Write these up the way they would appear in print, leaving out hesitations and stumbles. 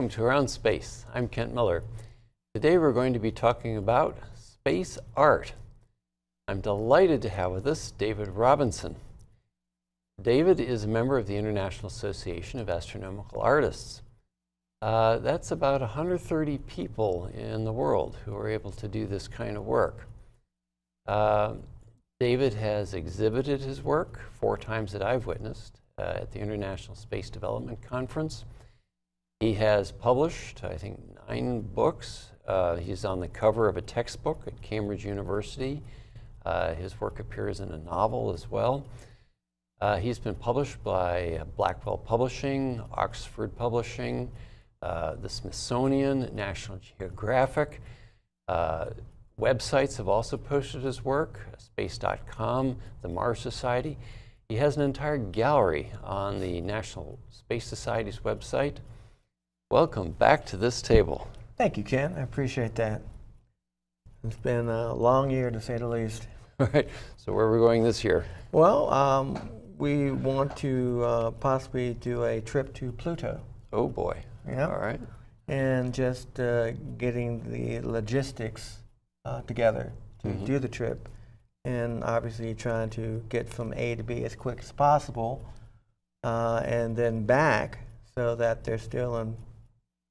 welcome to Around Space. I'm Kent Miller. Today we're going to be talking about space art. I'm delighted to have with us David Robinson. David is a member of the International Association of Astronomical Artists. That's about 130 people in the world who are able to do this kind of work. David has exhibited his work 4 times that I've witnessed at the International Space Development Conference. He has published, I think, 9 books. He's on the cover of a textbook at Cambridge University. His work appears in a novel as well. He's been published by Blackwell Publishing, Oxford Publishing, the Smithsonian, National Geographic. Websites have also posted his work, space.com, the Mars Society. He has an entire gallery on the National Space Society's website. Welcome back to this table. Thank you, Ken. I appreciate that. It's been a long year, to say the least. All right. So where are we going this year? Well, we want to possibly do a trip to Pluto. Oh, boy. Yeah. All right. And just getting the logistics together to do the trip. And obviously trying to get from A to B as quick as possible. And then back so that they're still in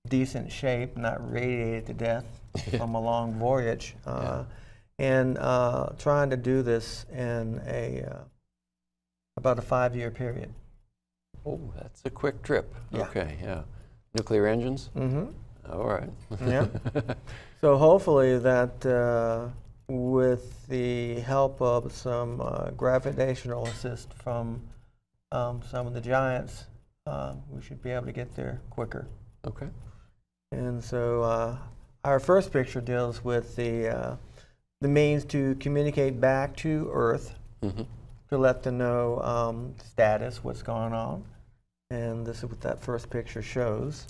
decent shape, not radiated to death from a long voyage. And trying to do this in about a 5-year period. Oh, that's a quick trip. Yeah. Okay, yeah. Nuclear engines? Mm-hmm. All right. Yeah. So hopefully that with the help of some gravitational assist from some of the giants, we should be able to get there quicker. Okay. And so our first picture deals with the means to communicate back to Earth to let them know status, what's going on. And this is what that first picture shows.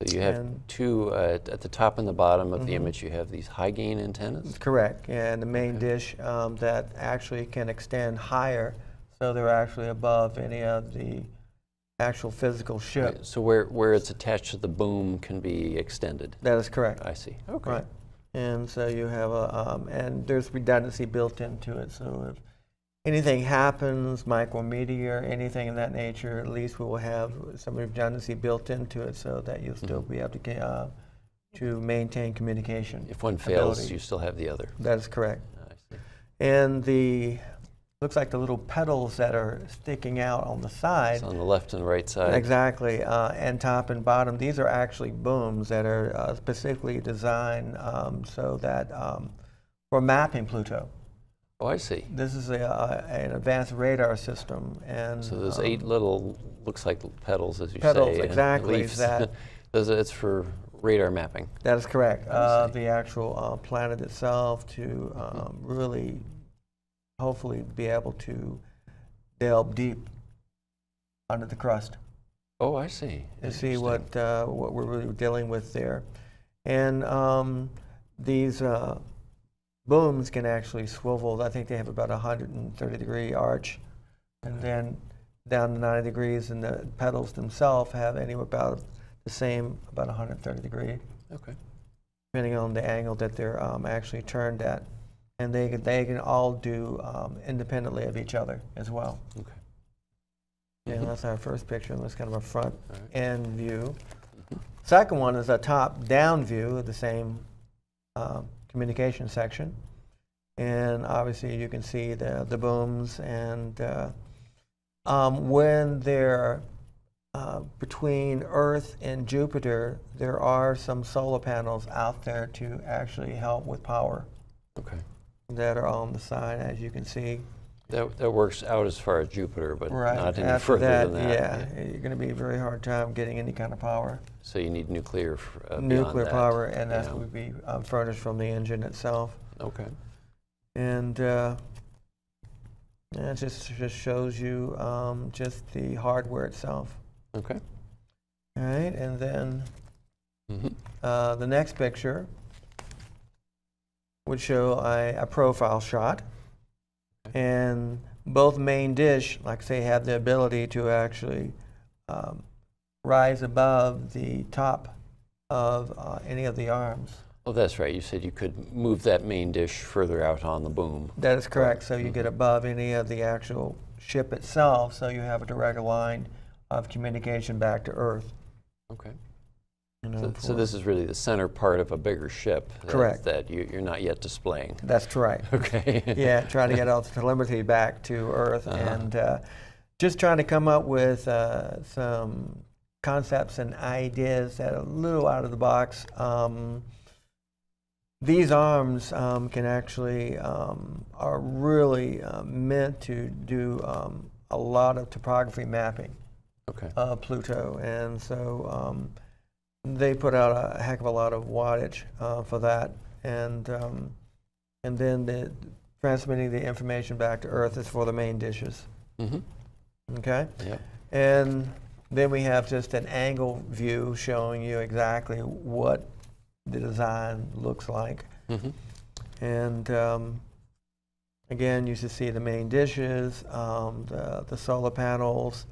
So you have 2 at the top and the bottom of the image. You have these high gain antennas. Correct. And the main dish that actually can extend higher, so they're actually above any of the actual physical ship. Right. So where it's attached to the boom can be extended. That is correct. I see. Okay. Right. And so you have and there's redundancy built into it. So if anything happens, micrometeor, anything in that nature, at least we will have some redundancy built into it so that you'll still be able to maintain communication. If one fails, you still have the other. That is correct. I see. And looks like the little petals that are sticking out on the side. It's on the left and right side. Exactly, and top and bottom. These are actually booms that are specifically designed so that for mapping Pluto. Oh, I see. This is an advanced radar system, and so there's 8 little, looks like petals, as you petals, say. exactly. Leaves. It's for radar mapping. That is correct. The actual planet itself to really, hopefully, be able to delve deep under the crust. Oh, I see. To see what we're really dealing with there, and these. Booms can actually swivel. I think they have about 130-degree arch, and then down to 90 degrees, and the petals themselves have anywhere about the same, about 130 degrees. Okay. Depending on the angle that they're actually turned at, and they can all do independently of each other as well. Okay. And that's our first picture, and that's kind of a front end view. Second one is a top-down view of the same communication section, and obviously you can see the booms, and when they're between Earth and Jupiter, there are some solar panels out there to actually help with power. Okay. That are on the side, as you can see. That works out as far as Jupiter, but not any After further than that. Yeah, you're going to be a very hard time getting any kind of power. So you need nuclear nuclear power, and that would be furnished from the engine itself. Okay. And it just shows you just the hardware itself. Okay. All right, and then the next picture would show a profile shot. And both main dish, like I say, have the ability to actually rise above the top of any of the arms. Oh, that's right. You said you could move that main dish further out on the boom. That is correct. So you get above any of the actual ship itself, so you have a direct line of communication back to Earth. Okay. You know, So this is really the center part of a bigger ship. Correct. That you're not yet displaying. That's right. Okay. Yeah, trying to get all the telemetry back to Earth, and just trying to come up with some concepts and ideas that are a little out of the box. These arms can actually are really meant to do a lot of topography mapping of Pluto, and so they put out a heck of a lot of wattage for that, and then transmitting the information back to Earth is for the main dishes. Okay. Yep. And then we have just an angle view showing you exactly what the design looks like. And again, you should see the main dishes, the solar panels,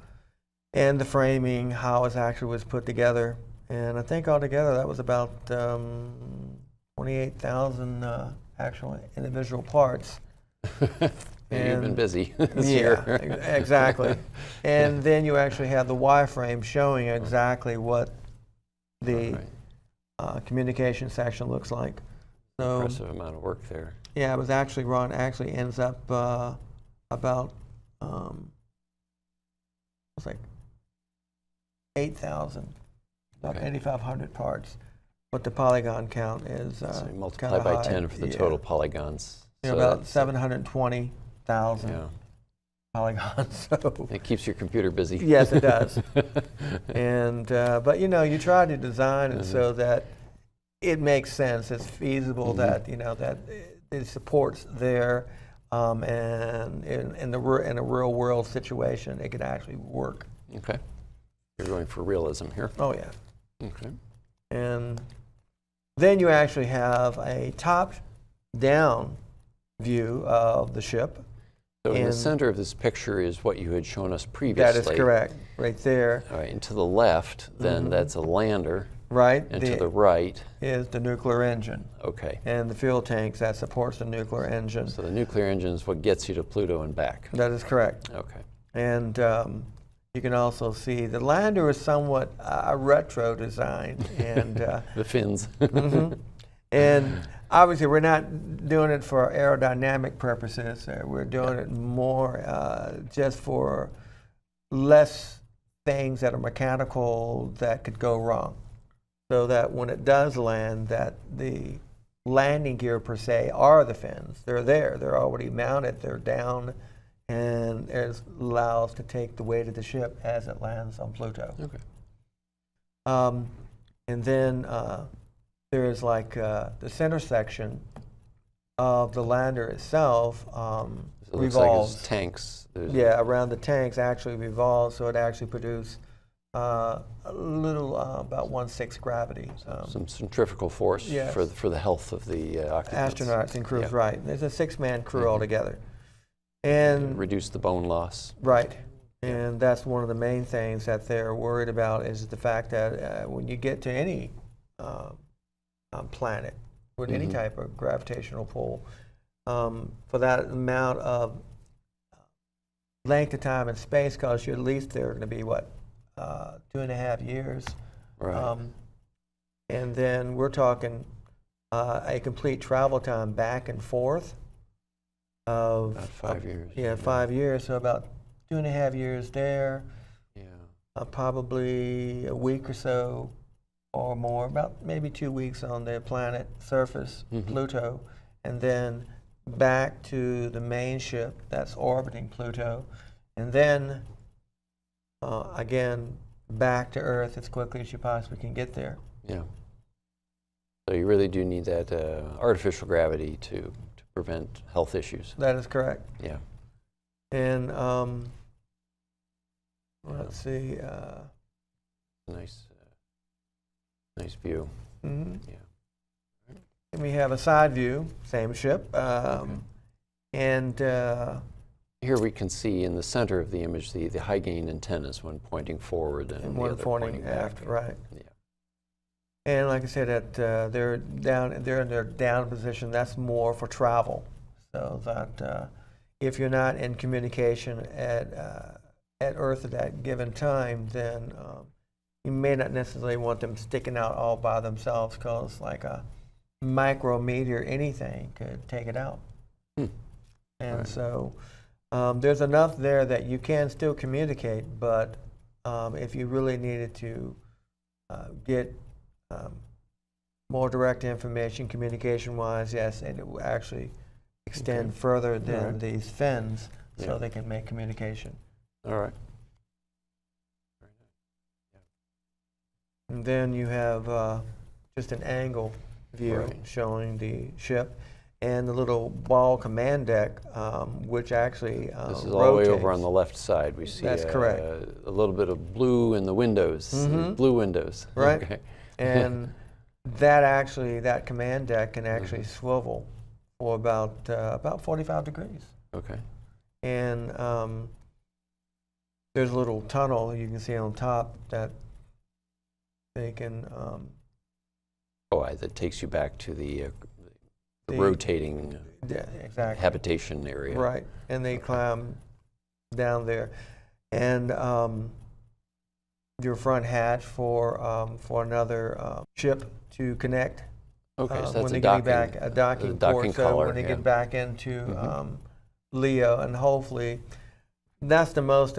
and the framing, how it actually was put together. And I think altogether that was about 28,000 actual individual parts. You've been busy this Yeah, year. exactly. And then you actually have the wireframe showing exactly what the communication section looks like. So, impressive amount of work there. yeah, it was actually Ron actually ends up about it's like 8,000, about 8,500 parts. But the polygon count is So you multiply by high. 10 for the total polygons. You know, So about that's, 720,000 polygons. So it keeps your computer busy. yes, it does. And but you know, you try to design it so that it makes sense. It's feasible that you know that it supports there, and in a real world situation, it could actually work. Okay. You're going for realism here. Oh yeah. Okay. And then you actually have a top-down view of the ship. So in the And center of this picture is what you had shown us previously. that is correct, right there. All right, and to the left, then that's a lander, Right. and to the right, is the nuclear engine, okay. and the fuel tanks that supports the nuclear engine. So the nuclear engine is what gets you to Pluto and back. That is correct. Okay. And you can also see the lander is somewhat a retro design, and The fins. and obviously we're not doing it for aerodynamic purposes. We're doing it more just for less things that are mechanical that could go wrong, so that when it does land, that the landing gear per se are the fins. They're there. They're already mounted. They're down. And it allows to take the weight of the ship as it lands on Pluto. Okay. And then there is like the center section of the lander itself So it looks revolves. like it's tanks. There's Yeah, around the tanks actually revolves, so it actually produces a little about 1/6 gravity. some centrifugal force Yes. for the health of the occupants. Astronauts and crews, Yeah. right. There's a 6-man crew altogether. And Reduce the bone loss. right. And that's one of the main things that they're worried about is the fact that when you get to any planet with any type of gravitational pull, for that amount of length of time and space, because you're at least they're going to be, 2.5 years. Right. And then we're talking a complete travel time back and forth of About 5 years. Yeah, 5 years, so about 2.5 years there, Yeah. probably a week or so or more, about maybe 2 weeks on the planet surface, Pluto, and then back to the main ship that's orbiting Pluto, and then again back to Earth as quickly as you possibly can get there. Yeah. So you really do need that artificial gravity to prevent health issues. That is correct. Yeah. And let's see. Nice, nice view. Mhm. Yeah. And we have a side view, same ship, and Here we can see in the center of the image the high gain antennas, one pointing forward and the one other pointing pointing back. aft, right. Yeah. And like I said, they're in their down position. That's more for travel, so that if you're not in communication at Earth at that given time, then you may not necessarily want them sticking out all by themselves, because like a micrometeor, anything could take it out. And Right. so there's enough there that you can still communicate, but if you really needed to get more direct information communication-wise, yes, and it will actually extend further than Right. these fins, so Yeah. they can make communication. All right. And then you have just an angle view Right. showing the ship, and the little ball command deck, which actually This is all the way over rotates. on the left side. We see That's correct. A little bit of blue in the windows, Mhm. blue windows. Right. Okay. And that command deck can actually swivel for about 45 degrees. Okay. And there's a little tunnel you can see on top that they can That takes you back to the The- rotating yeah, exactly. habitation area. Right, and they climb down there, and your front hatch for another ship to connect. Okay, so when that's they a get docking, back a docking port, so collar. when they yeah. get back into Mhm. Leo, and hopefully that's the most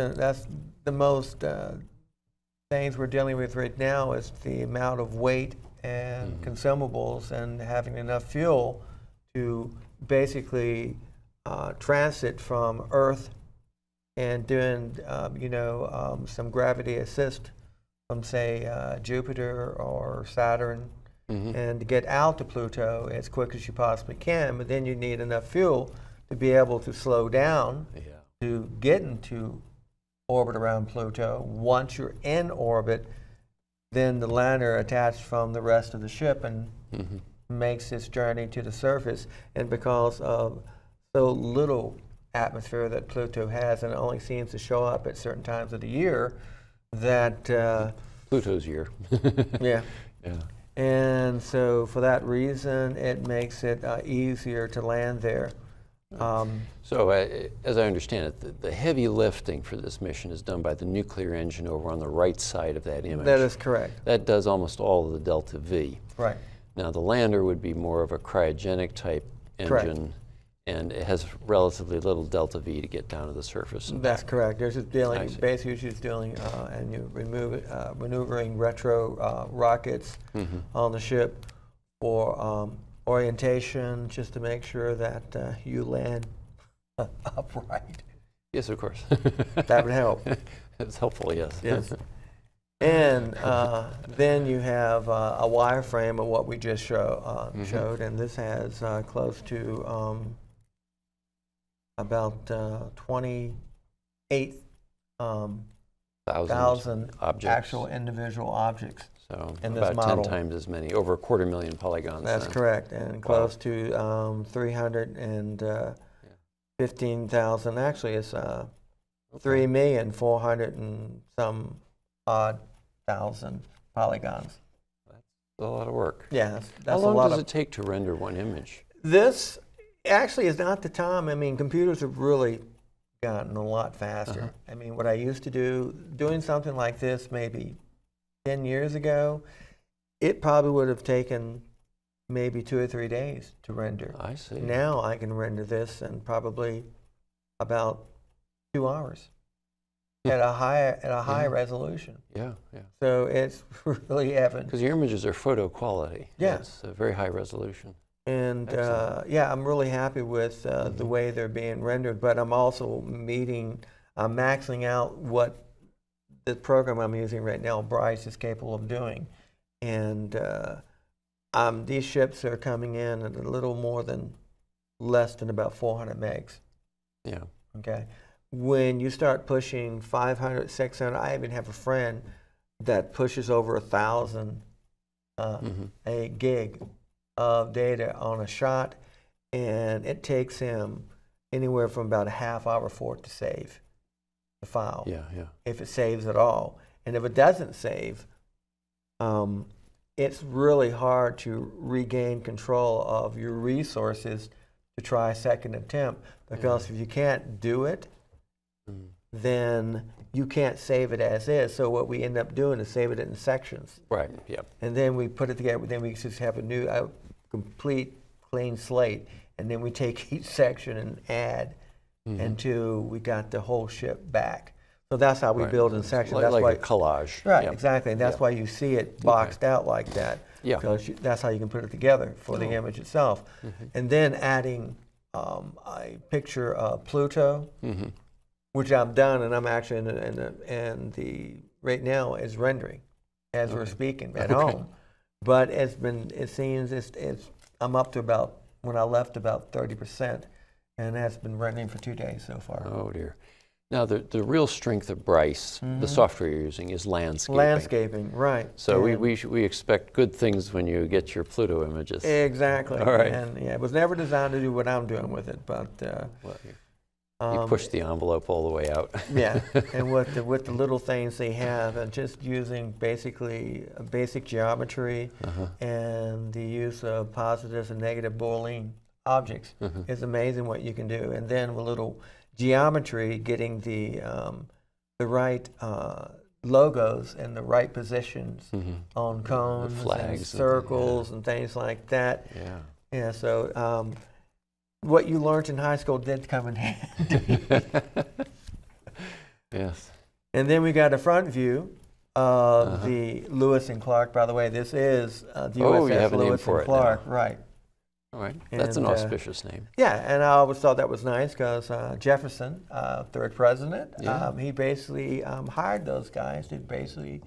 things we're dealing with right now, is the amount of weight and Mhm. consumables, and having enough fuel to basically transit from Earth and doing some gravity assist from, say, Jupiter or Saturn, Mhm. and to get out to Pluto as quick as you possibly can. But then you need enough fuel to be able to slow down Yeah. to get into orbit around Pluto. Once you're in orbit, then the lander attached from the rest of the ship and Mhm. makes its journey to the surface. And because of so little atmosphere that Pluto has, and it only seems to show up at certain times of the year, that Pluto's year. yeah. Yeah. And so for that reason, it makes it easier to land there. So, as I understand it, the heavy lifting for this mission is done by the nuclear engine over on the right side of that image. That is correct. That does almost all of the delta V. Right. Now, the lander would be more of a cryogenic type Correct. engine, and it has relatively little delta V to get down to the surface. and That's back. correct. They're just dealing, I see. basically just dealing, and you maneuvering retro rockets Mhm. on the ship for orientation, just to make sure that you land upright. Yes, of course. That would help. It's helpful, yes. Yes. And then you have a wireframe of what we just showed, and this has close to about 28,000 objects. actual individual objects. So in this about model. 10 times as many, over 250,000 polygons. That's then. correct, and close to 315,000. Actually, it's 3,400,000 and some odd thousand polygons. That's a lot of work. Yeah, How that's a long lot does of. it take to render one image? This actually is not the time. I mean, computers have really gotten a lot faster. Uh-huh. I mean, what I used to do, doing something like this maybe 10 years ago, it probably would have taken maybe 2 or 3 days to render. I see. Now I can render this in probably about 2 hours at a high Yeah. resolution. Yeah, yeah. So it's really evident. Because your images are photo quality. Yeah. It's a very high resolution. And Excellent. yeah, I'm really happy with the way they're being rendered, but I'm also maxing out what the program I'm using right now, Bryce, is capable of doing. And these ships are coming in at a little less than about 400 megs. Yeah. Okay. When you start pushing 500, 600, I even have a friend that pushes over 1,000 a gig of data on a shot, and it takes him anywhere from about a half hour for it to save the file, Yeah, yeah. if it saves at all. And if it doesn't save, it's really hard to regain control of your resources to try a second attempt, because if you can't do it, then you can't save it as is. So what we end up doing is save it in sections. Right, yeah. And then we put it together, then we just have a new, complete, clean slate. And then we take each section and add until we got the whole ship back. So that's how we build in sections. Like, That's like why, a collage. right, Yeah. exactly. And that's why you see it boxed out like that. Yeah. Because that's how you can put it together for the image itself. And then adding a picture of Pluto, which I've done, and I'm actually in the right now is rendering as we're speaking at home. But it seems I'm up to about, when I left, about 30%, and that's been rendering for 2 days so far. Oh dear. Now the real strength of Bryce, the software you're using, is landscaping. Landscaping, right. So And we expect good things when you get your Pluto images. exactly. All right. And yeah, it was never designed to do what I'm doing with it, but Well, you push the envelope all the way out. yeah, and with the little things they have, and just using basically basic geometry and the use of positives and negative Boolean objects is amazing what you can do. And then with little geometry, getting the right logos in the right positions on cones flags and circles and things like that. Yeah. Yeah, so what you learned in high school did come in handy. Yes. And then we got a front view of the Lewis and Clark. By the way, this is the Oh, you USS have a name Lewis for and it Clark, now. right? All right. That's an And, auspicious name. Yeah, and I always thought that was nice because Jefferson, third president, Yeah. he basically hired those guys to basically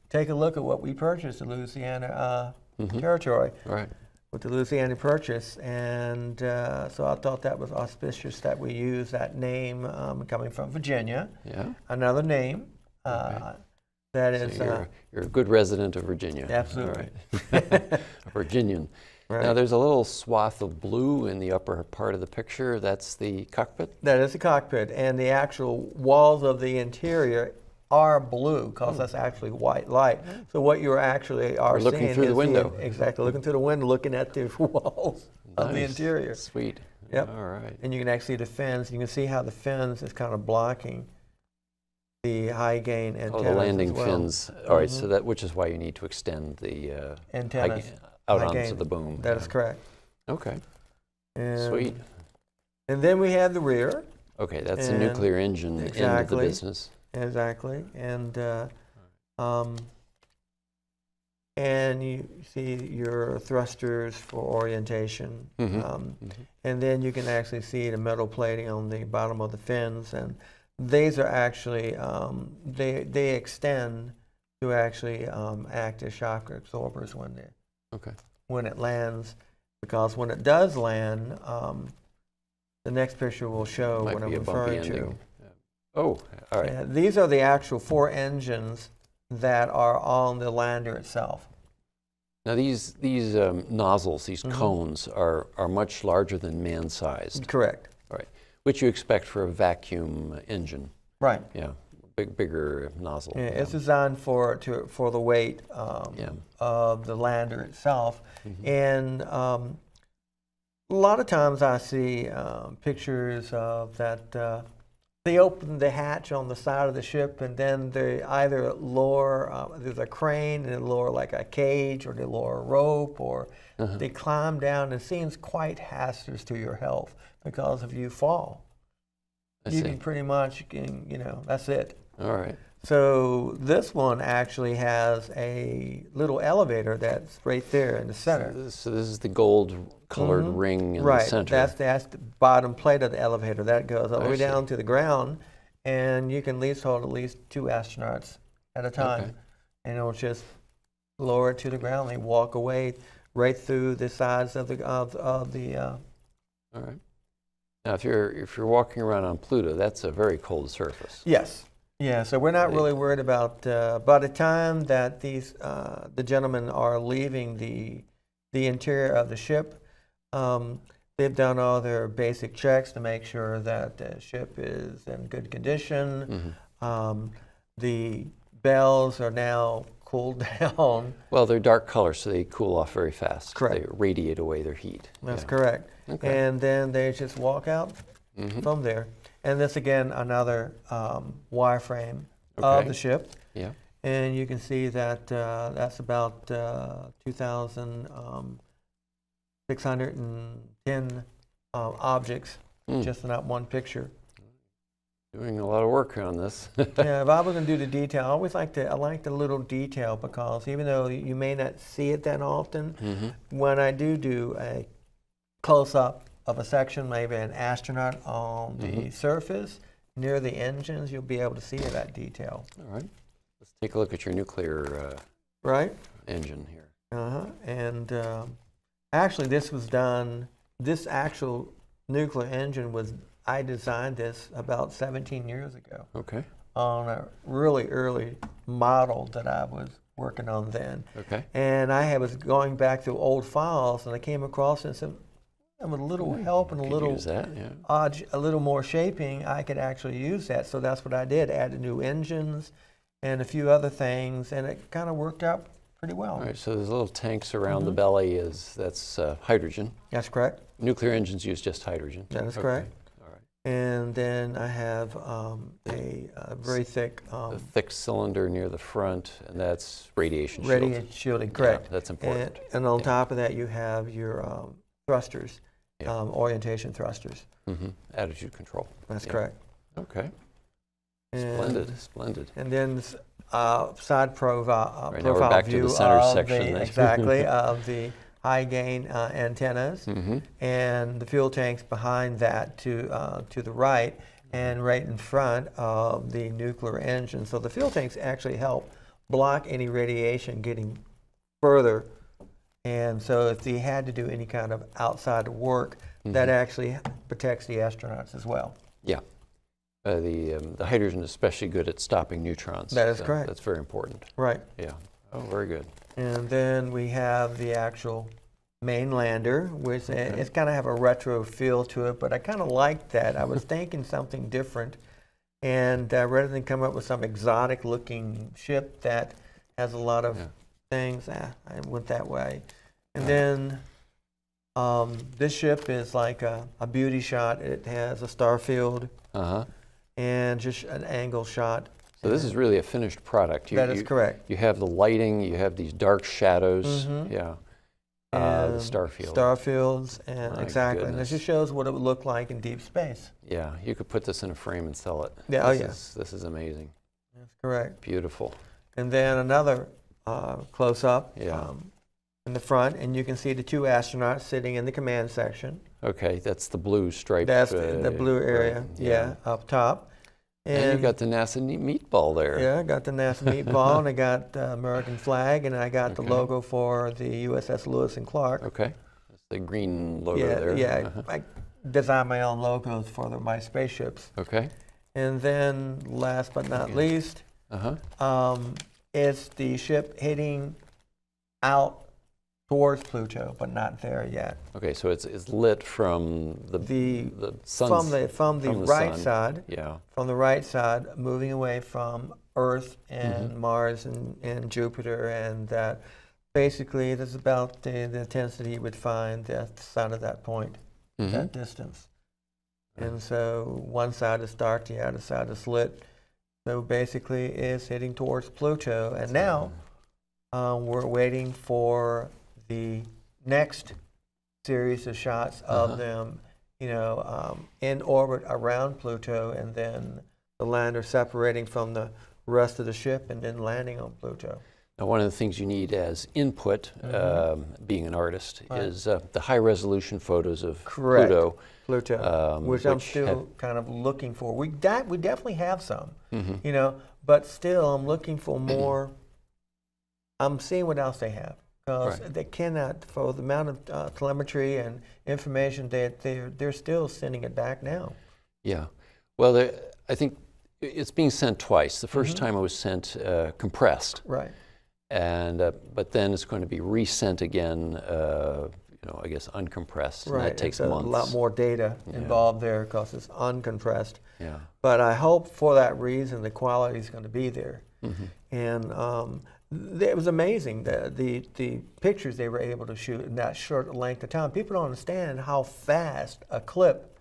take a look at what we purchased, the Louisiana territory. Right. With the Louisiana Purchase, and so I thought that was auspicious that we use that name coming from Virginia. Yeah. Another name that is So you're a good resident of Virginia. absolutely All right. A Virginian. right. Now there's a little swath of blue in the upper part of the picture. That's the cockpit? That is the cockpit, and the actual walls of the interior are blue because that's actually white light. So what you actually are We're looking seeing through the is window. exactly, looking through the window, looking at the walls of the Nice. interior. Sweet. Yep. All right. And you can actually see the fins. You can see how the fins is kind of blocking the high gain antennas. Oh, the landing as well. fins. All right, so which is why you need to extend the Antennas. out high onto gain. the boom. That is correct. Okay. And, Sweet. And then we had the rear. Okay, that's the And nuclear engine end of the exactly. business. Exactly. And you see your thrusters for orientation. And then you can actually see the metal plating on the bottom of the fins. And these are actually, they extend to actually act as shock absorbers when it lands. Because when it does land, the next picture will show Might what I'm be a bumpy referring to. ending. Oh, all right. Yeah, these are the actual 4 engines that are on the lander itself. Now these nozzles, these cones, are much larger than man-sized. Correct. All right, which you expect for a vacuum engine. Right. Yeah, bigger nozzle. Yeah, it's designed for the weight of the lander itself, and a lot of times I see pictures of that. They open the hatch on the side of the ship, and then they either lower, there's a crane, and they lower like a cage, or they lower a rope, or they climb down. It seems quite hazardous to your health, because if you fall, you can pretty much, that's it. All right. So this one actually has a little elevator that's right there in the center. So this is the gold-colored ring in the Right, center. that's the bottom plate of the elevator. That goes all the I way see. down to the ground, and you can at least hold at least 2 astronauts at a time. Okay. And it'll just lower it to the ground. They walk away right through the sides of the All right. Now, if you're walking around on Pluto, that's a very cold surface. Yes. Yeah, so we're not really worried about, by the time that the gentlemen are leaving the interior of the ship, they've done all their basic checks to make sure that the ship is in good condition. The bells are now cool down. Well, they're dark colors, so they cool off very fast. Correct. They radiate away their heat. That's Yeah. correct. Okay. And then they just walk out from there. And this again, another wireframe of Okay. the ship. Yeah. And you can see that that's about 2,610 objects, just in that one picture. Doing a lot of work on this. Yeah, if I was going to do the detail, I like the little detail, because even though you may not see it that often, when I do a close-up of a section, maybe an astronaut on the surface, near the engines, you'll be able to see that detail. All right. Let's take a look at your nuclear Right? engine here. And actually, this was done, this actual nuclear engine I designed this about 17 years ago Okay. on a really early model that I was working on then. Okay. And I was going back through old files, and I came across it and said, with a little help and a Could little use that, yeah. a little more shaping, I could actually use that. So that's what I did, added new engines and a few other things, and it kind of worked out pretty well. All right, so there's little tanks around the belly, that's hydrogen. That's correct. Nuclear engines use just hydrogen. That is Okay. correct. All right. And then I have a very thick The thick cylinder near the front, and that's radiation shield. radiation shielding, correct. Yeah, that's important. And on top of that, you have your thrusters, orientation thrusters. Attitude control. That's Yeah. correct. Okay. And, Splendid, splendid. And then side profile, Right, now we're profile back to the view center of section. exactly of the high gain antennas, and the fuel tanks behind that to the right, and right in front of the nuclear engine. So the fuel tanks actually help block any radiation getting further. And so if they had to do any kind of outside work, that actually protects the astronauts as well. Yeah. The hydrogen is especially good at stopping neutrons. That is so correct. That's very important. Right. Yeah. Oh, very good. And then we have the actual main lander, which it's kind of have a retro feel to it, but I kind of like that. I was thinking something different, and rather than come up with some exotic looking ship that has a lot of things, I went that way. And then this ship is like a beauty shot. It has a star field and just an angle shot. So this is really a finished product. That is correct. You have the lighting, you have these dark shadows, yeah. The star field. Star fields, and My exactly. And goodness. this just shows what it would look like in deep space. Yeah, you could put this in a frame and sell it. Yeah, This is amazing. That's correct. Beautiful. And then another close-up Yeah. in the front, and you can see the two astronauts sitting in the command section. Okay, that's the blue stripe. That's the blue area, right, yeah, up top. And you got the NASA meatball there. Yeah, I got the NASA meatball, and I got the American flag, and I got the logo for the USS Lewis and Clark. Okay, that's the green logo Yeah, there. yeah. I designed my own logos for my spaceships. Okay. And then, last but not least, it's the ship heading out towards Pluto, but not there yet. Okay, so it's lit from the sun's from the right sun. side. Yeah. From the right side, moving away from Earth and Mars and Jupiter, and that basically that's about the intensity you would find at the side of that point, that distance. And so one side is dark, the other side is lit. So basically it's heading towards Pluto. And now we're waiting for the next series of shots of them, in orbit around Pluto, and then the lander separating from the rest of the ship and then landing on Pluto. Now, one of the things you need as input, being an artist, is the high-resolution photos of Pluto. Which I'm still kind of looking for. We definitely have some, but still I'm looking for more. I'm seeing what else they have, because they cannot, for the amount of telemetry and information that they're still sending it back now. Yeah. Well, I think it's being sent twice. The first time it was sent compressed. Right. And but then it's going to be resent again, I guess uncompressed. Right. And that takes it's months. A lot more data involved there because it's uncompressed. Yeah. But I hope for that reason the quality is going to be there. And It was amazing, the pictures they were able to shoot in that short length of time. People don't understand how fast a clip,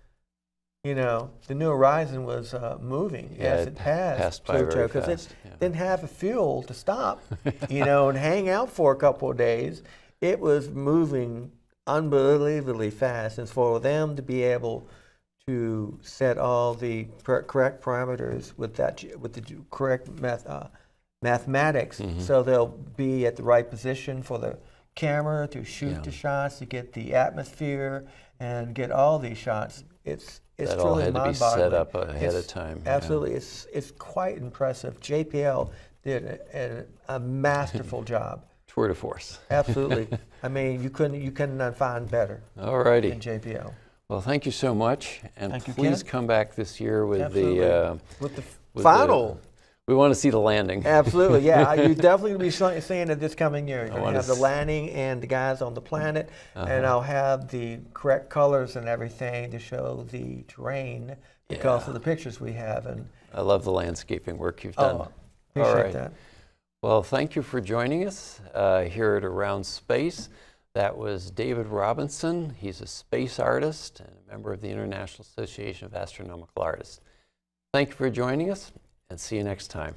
you know, the New Horizon was moving as it passed by very Pluto, because it fast, yeah. didn't have the fuel to stop, you know, and hang out for a couple of days. It was moving unbelievably fast, and for them to be able to set all the correct parameters with the correct mathematics, so they'll be at the right position for the camera to shoot the shots, to get the atmosphere and get all these shots. It's that all truly had to be mind-boggling. set up ahead of time. Absolutely, it's quite impressive. JPL did a masterful job. Tour de force. Absolutely. I mean, you couldn't find better All righty. than JPL. Well, thank you so much, and Thank you, please Ken. come back this year with Absolutely. With the with final. We want to see the landing. Absolutely, yeah. You definitely will be seeing it this coming year. You're going wanna to have the landing and the guys on the planet, and I'll have the correct colors and everything to show the terrain because of the pictures we have. And I love the landscaping work you've done. appreciate All right. that. Well, thank you for joining us here at Around Space. That was David Robinson. He's a space artist and a member of the International Association of Astronomical Artists. Thank you for joining us, and see you next time.